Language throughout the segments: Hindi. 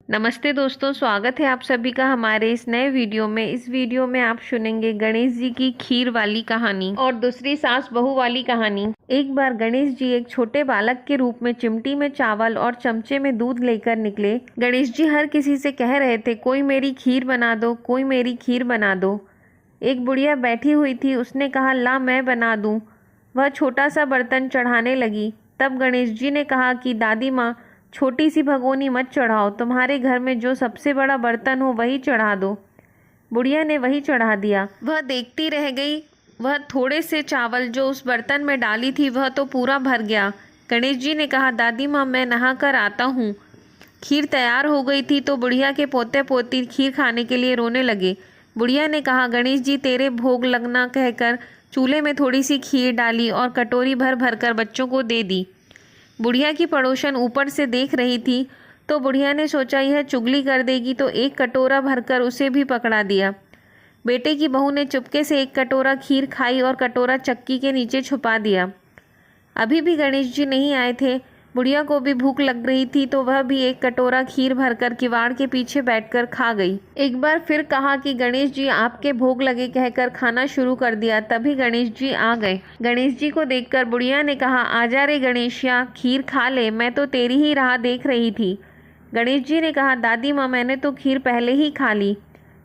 नमस्ते दोस्तों, स्वागत है आप सभी का हमारे इस नए वीडियो में। इस वीडियो में आप सुनेंगे गणेश जी की खीर वाली कहानी और दूसरी सास बहू वाली कहानी। एक बार गणेश जी एक छोटे बालक के रूप में चिमटी में चावल और चमचे में दूध लेकर निकले। गणेश जी हर किसी से कह रहे थे, कोई मेरी खीर बना दो, कोई मेरी खीर बना दो। एक बुढ़िया बैठी हुई थी, उसने कहा, ला मैं बना दूं। वह छोटा सा बर्तन चढ़ाने लगी। तब गणेश जी ने कहा कि दादी माँ, छोटी सी भगोनी मत चढ़ाओ, तुम्हारे घर में जो सबसे बड़ा बर्तन हो वही चढ़ा दो। बुढ़िया ने वही चढ़ा दिया। वह देखती रह गई। वह थोड़े से चावल जो उस बर्तन में डाली थी वह तो पूरा भर गया। गणेश जी ने कहा, दादी माँ मैं नहा कर आता हूँ। खीर तैयार हो गई थी तो बुढ़िया के पोते पोती खीर खाने के लिए रोने लगे। बुढ़िया ने कहा, गणेश जी तेरे भोग लगना कहकर चूल्हे में थोड़ी सी खीर डाली और कटोरी भर भर कर बच्चों को दे दी। बुढ़िया की पड़ोसन ऊपर से देख रही थी तो बुढ़िया ने सोचा यह चुगली कर देगी, तो एक कटोरा भरकर उसे भी पकड़ा दिया। बेटे की बहू ने चुपके से एक कटोरा खीर खाई और कटोरा चक्की के नीचे छुपा दिया। अभी भी गणेश जी नहीं आए थे। बुढ़िया को भी भूख लग रही थी तो वह भी एक कटोरा खीर भरकर किवाड़ के पीछे बैठकर खा गई। एक बार फिर कहा कि गणेश जी आपके भोग लगे कहकर खाना शुरू कर दिया। तभी गणेश जी आ गए। गणेश जी को देखकर बुढ़िया ने कहा, आजा रे गणेशिया, खीर खा ले, मैं तो तेरी ही राह देख रही थी। गणेश जी ने कहा, दादी माँ मैंने तो खीर पहले ही खा ली।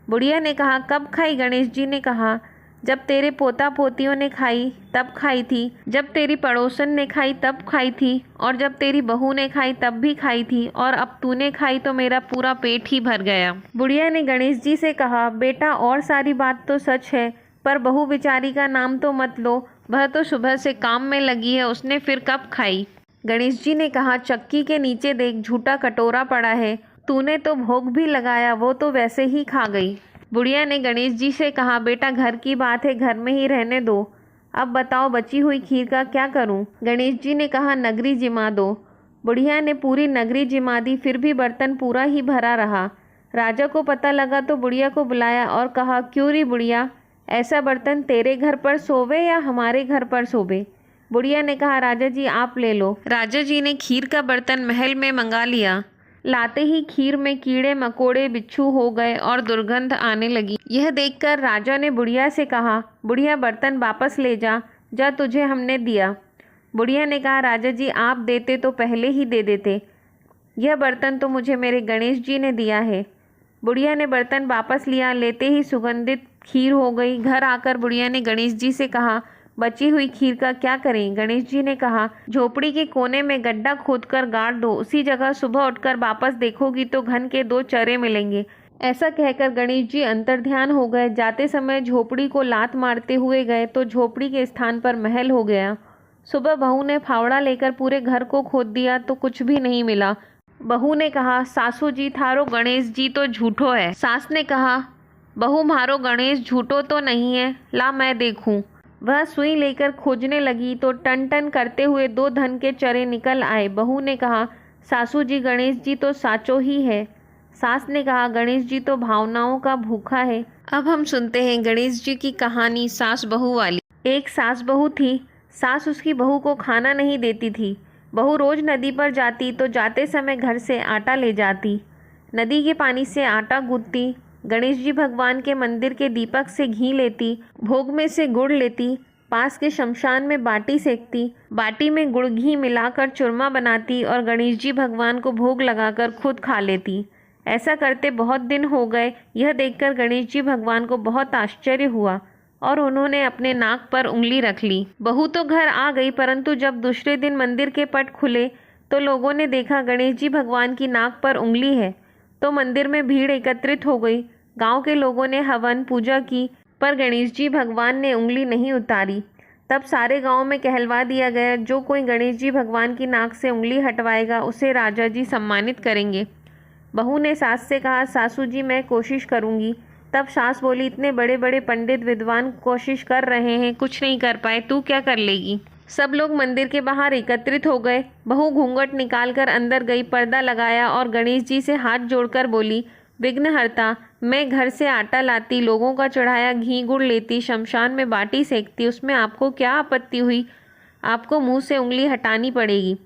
बुढ़िया ने कहा, कब खाई? गणेश जी ने कहा, जब तेरे पोता पोतियों ने खाई तब खाई थी, जब तेरी पड़ोसन ने खाई तब खाई थी, और जब तेरी बहू ने खाई तब भी खाई थी, और अब तूने खाई तो मेरा पूरा पेट ही भर गया। बुढ़िया ने गणेश जी से कहा, बेटा और सारी बात तो सच है, पर बहू बेचारी का नाम तो मत लो, वह तो सुबह से काम में लगी है, उसने फिर कब खाई? गणेश जी ने कहा, चक्की के नीचे देख, झूठा कटोरा पड़ा है, तूने तो भोग भी लगाया, वो तो वैसे ही खा गई। बुढ़िया ने गणेश जी से कहा, बेटा घर की बात है, घर में ही रहने दो। अब बताओ बची हुई खीर का क्या करूं? गणेश जी ने कहा, नगरी जिमा दो। बुढ़िया ने पूरी नगरी जिमा दी, फिर भी बर्तन पूरा ही भरा रहा। राजा को पता लगा तो बुढ़िया को बुलाया और कहा, क्यों री बुढ़िया, ऐसा बर्तन तेरे घर पर सोवे या हमारे घर पर सोवे? बुढ़िया ने कहा, राजा जी आप ले लो। राजा जी ने खीर का बर्तन महल में मंगा लिया। लाते ही खीर में कीड़े मकोड़े बिच्छू हो गए और दुर्गंध आने लगी। यह देखकर राजा ने बुढ़िया से कहा, बुढ़िया बर्तन वापस ले जा, जा तुझे हमने दिया। बुढ़िया ने कहा, राजा जी आप देते तो पहले ही दे देते, यह बर्तन तो मुझे मेरे गणेश जी ने दिया है। बुढ़िया ने बर्तन वापस लिया, लेते ही सुगंधित खीर हो गई। घर आकर बुढ़िया ने गणेश जी से कहा, बची हुई खीर का क्या करें? गणेश जी ने कहा, झोपड़ी के कोने में गड्ढा खोदकर गाड़ दो, उसी जगह सुबह उठकर वापस देखोगी तो घन के 2 चरे मिलेंगे। ऐसा कहकर गणेश जी अंतर्ध्यान हो गए। जाते समय झोपड़ी को लात मारते हुए गए तो झोपड़ी के स्थान पर महल हो गया। सुबह बहू ने फावड़ा लेकर पूरे घर को खोद दिया तो कुछ भी नहीं मिला। बहू ने कहा, सासू जी थारो गणेश जी तो झूठो है। सास ने कहा, बहू मारो गणेश झूठो तो नहीं है, ला मैं देखूं। वह सुई लेकर खोजने लगी तो टन टन करते हुए 2 धन के चरे निकल आए। बहू ने कहा, सासू जी गणेश जी तो साचो ही है। सास ने कहा, गणेश जी तो भावनाओं का भूखा है। अब हम सुनते हैं गणेश जी की कहानी सास बहू वाली। एक सास बहू थी। सास उसकी बहू को खाना नहीं देती थी। बहू रोज नदी पर जाती तो जाते समय घर से आटा ले जाती। नदी के पानी से आटा गूंथती, गणेश जी भगवान के मंदिर के दीपक से घी लेती, भोग में से गुड़ लेती, पास के शमशान में बाटी सेकती, बाटी में गुड़ घी मिलाकर चूरमा बनाती और गणेश जी भगवान को भोग लगाकर खुद खा लेती। ऐसा करते बहुत दिन हो गए। यह देखकर गणेश जी भगवान को बहुत आश्चर्य हुआ और उन्होंने अपने नाक पर उंगली रख ली। बहू तो घर आ गई, परंतु जब दूसरे दिन मंदिर के पट खुले तो लोगों ने देखा गणेश जी भगवान की नाक पर उंगली है, तो मंदिर में भीड़ एकत्रित हो गई। गांव के लोगों ने हवन पूजा की, पर गणेश जी भगवान ने उंगली नहीं उतारी। तब सारे गांव में कहलवा दिया गया, जो कोई गणेश जी भगवान की नाक से उंगली हटवाएगा उसे राजा जी सम्मानित करेंगे। बहू ने सास से कहा, सासू जी मैं कोशिश करूंगी। तब सास बोली, इतने बड़े बड़े पंडित विद्वान कोशिश कर रहे हैं, कुछ नहीं कर पाए, तू क्या कर लेगी? सब लोग मंदिर के बाहर एकत्रित हो गए। बहू घूंघट निकालकर अंदर गई, पर्दा लगाया और गणेश जी से हाथ जोड़कर बोली, विघ्नहर्ता, मैं घर से आटा लाती, लोगों का चढ़ाया घी गुड़ लेती, शमशान में बाटी सेकती, उसमें आपको क्या आपत्ति हुई? आपको मुंह से उंगली हटानी पड़ेगी।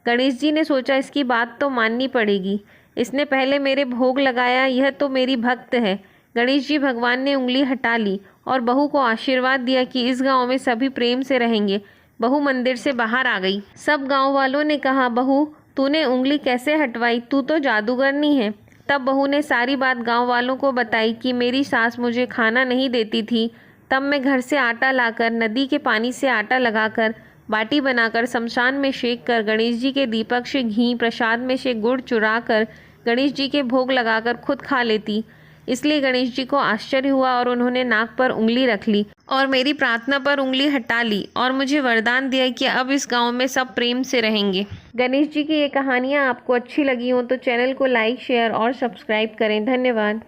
गणेश जी ने सोचा इसकी बात तो माननी पड़ेगी। इसने पहले मेरे भोग लगाया, यह तो मेरी भक्त है। गणेश जी भगवान ने उंगली हटा ली और बहू को आशीर्वाद दिया कि इस गांव में सभी प्रेम से रहेंगे। बहू मंदिर से बाहर आ गई। सब गांव वालों ने कहा, बहू तूने उंगली कैसे हटवाई, तू तो जादूगरनी है। तब बहू ने सारी बात गांव वालों को बताई कि मेरी सास मुझे खाना नहीं देती थी। तब मैं घर से आटा लाकर, नदी के पानी से आटा लगाकर, बाटी बनाकर, शमशान में सेक कर, गणेश जी के दीपक से घी, प्रसाद में से गुड़ चुरा कर गणेश जी के भोग लगाकर खुद खा लेती। इसलिए गणेश जी को आश्चर्य हुआ और उन्होंने नाक पर उंगली रख ली और मेरी प्रार्थना पर उंगली हटा ली और मुझे वरदान दिया कि अब इस गांव में सब प्रेम से रहेंगे। गणेश जी की ये कहानियाँ आपको अच्छी लगी हो तो चैनल को लाइक, शेयर और सब्सक्राइब करें। धन्यवाद।